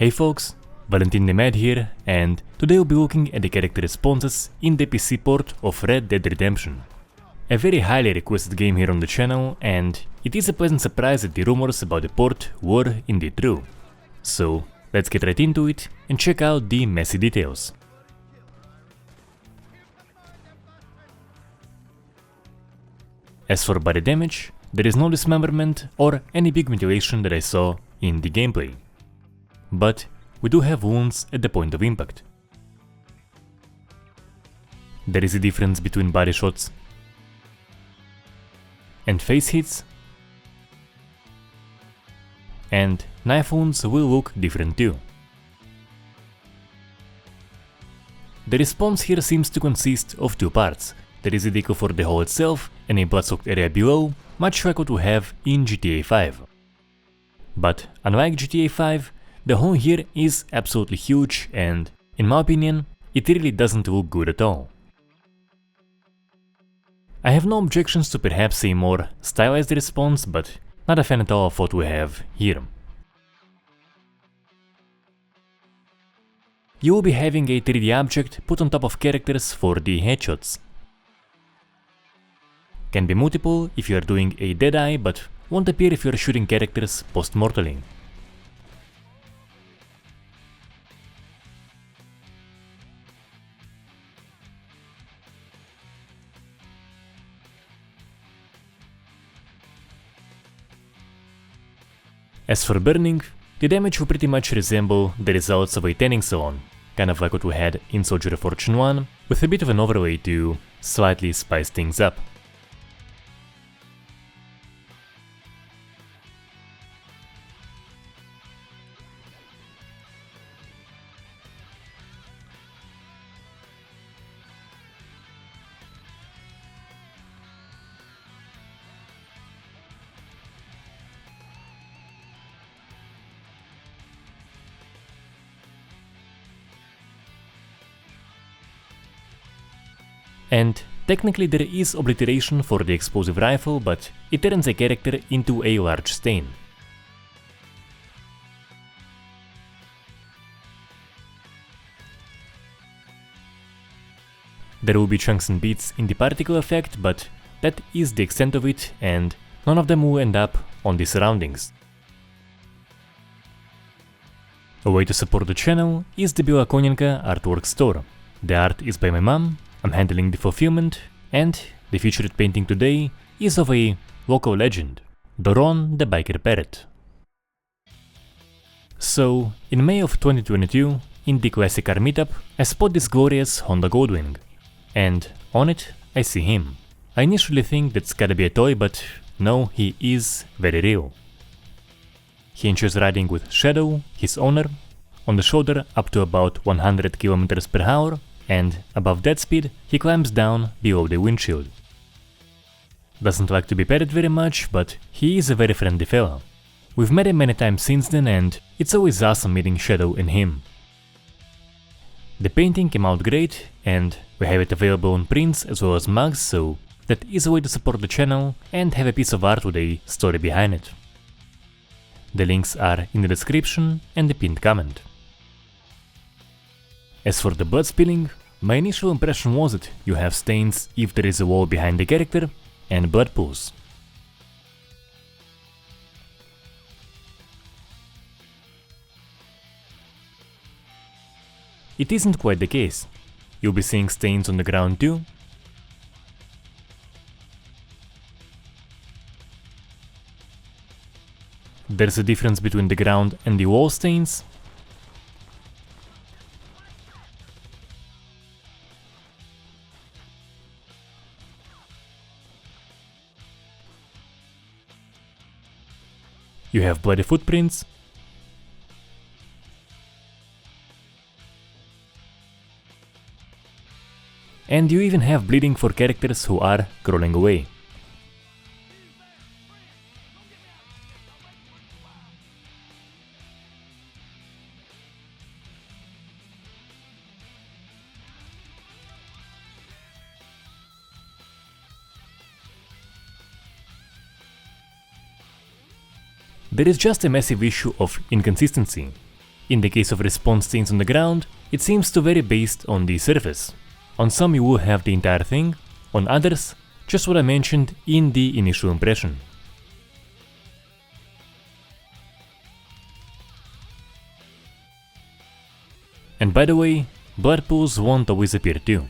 Hey folks, Valentin the Mad here, and today we'll be looking at the character responses in the PC port of Red Dead Redemption. A very highly requested game here on the channel, and it is a pleasant surprise that the rumors about the port were indeed true. So let's get right into it and check out the messy details. As for body damage, there is no dismemberment or any big mutilation that I saw in the gameplay. But we do have wounds at the point of impact. There is a difference between body shots and face hits, and knife wounds will look different too. The response here seems to consist of two parts. There is a decal for the hole itself and a blood-soaked area below, much like what we have in GTA 5. But unlike GTA 5, the hole here is absolutely huge and, in my opinion, it really doesn't look good at all. I have no objections to perhaps a more stylized response, but not a fan at all of what we have here. You will be having a 3D object put on top of characters for the headshots. Can be multiple if you are doing a dead eye, but won't appear if you are shooting characters post-mortally. As for burning, the damage will pretty much resemble the results of a tanning salon, kind of like what we had in Soldier of Fortune 1, with a bit of an overlay to slightly spice things up. And technically there is obliteration for the explosive rifle, but it turns a character into a large stain. There will be chunks and bits in the particle effect, but that is the extent of it, and none of them will end up on the surroundings. A way to support the channel is the Bila Konenka artwork store. The art is by my mom, I'm handling the fulfillment, and the featured painting today is of a local legend, Doron the Biker Parrot. So, in May of 2022, in the Classic Car meetup, I spot this glorious Honda Goldwing, and on it I see him. I initially think that's gotta be a toy, but no, he is very real. He enjoys riding with Shadow, his owner, on the shoulder up to about 100 km per hour, and above that speed he climbs down below the windshield. Doesn't like to be petted very much, but he is a very friendly fella. We've met him many times since then, and it's always awesome meeting Shadow and him. The painting came out great, and we have it available on prints as well as mugs, so that is a way to support the channel and have a piece of art with a story behind it. The links are in the description and the pinned comment. As for the blood spilling, my initial impression was that you have stains if there is a wall behind the character, and blood pools. It isn't quite the case. You'll be seeing stains on the ground too. There's a difference between the ground and the wall stains. You have bloody footprints, and you even have bleeding for characters who are crawling away. There is just a massive issue of inconsistency. In the case of response stains on the ground, it seems to vary based on the surface. On some you will have the entire thing, on others, just what I mentioned in the initial impression. And by the way, blood pools won't always appear too.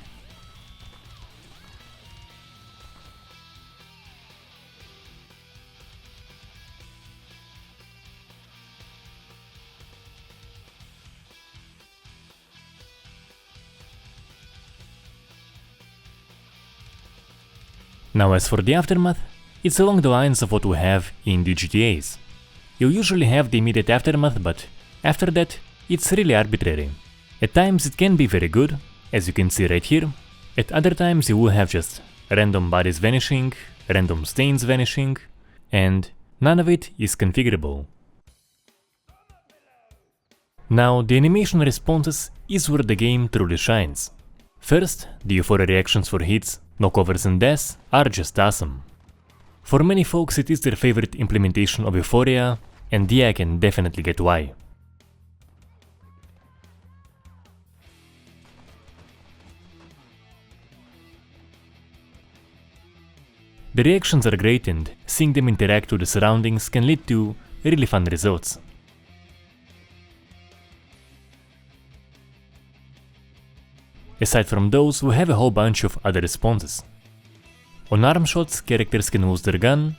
Now as for the aftermath, it's along the lines of what we have in the GTAs. You'll usually have the immediate aftermath, but after that, it's really arbitrary. At times it can be very good, as you can see right here. At other times you will have just random bodies vanishing, random stains vanishing, and none of it is configurable. Now the animation responses is where the game truly shines. First, the euphoria reactions for hits, knockovers and deaths are just awesome. For many folks it is their favorite implementation of euphoria, and yeah, I can definitely get why. The reactions are great, and seeing them interact with the surroundings can lead to really fun results. Aside from those, we have a whole bunch of other responses. On arm shots, characters can lose their gun,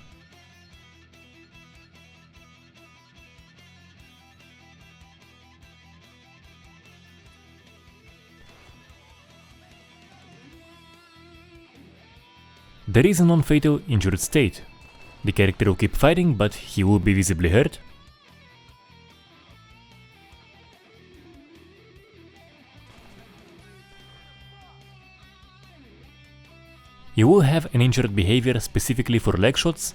there is a non-fatal injured state. The character will keep fighting, but he will be visibly hurt. You will have an injured behavior specifically for leg shots.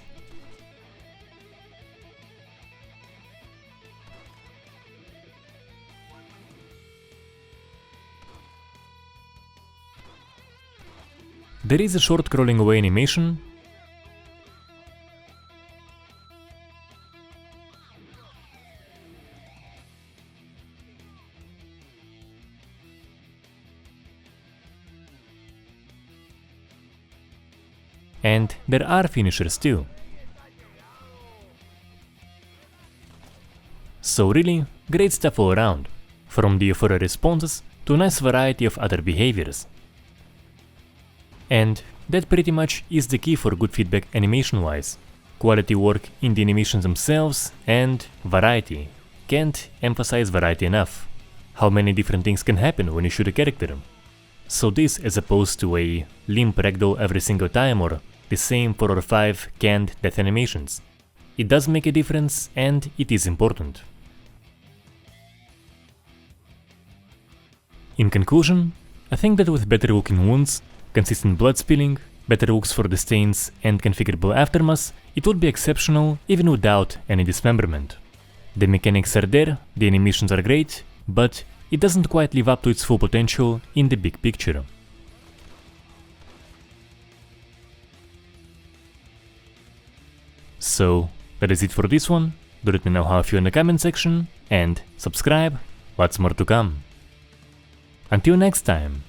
There is a short crawling away animation. And there are finishers too. So really, great stuff all around, from the euphoria responses to a nice variety of other behaviors. And that pretty much is the key for good feedback animation-wise. Quality work in the animations themselves and variety. Can't emphasize variety enough. How many different things can happen when you shoot a character? So this as opposed to a limp ragdoll every single time or the same 4 or 5 canned death animations. It does make a difference, and it is important. In conclusion, I think that with better looking wounds, consistent blood spilling, better looks for the stains and configurable aftermaths, it would be exceptional even without any dismemberment. The mechanics are there, the animations are great, but it doesn't quite live up to its full potential in the big picture. So that is it for this one. Do let me know how you feel in the comment section, and subscribe, lots more to come. Until next time.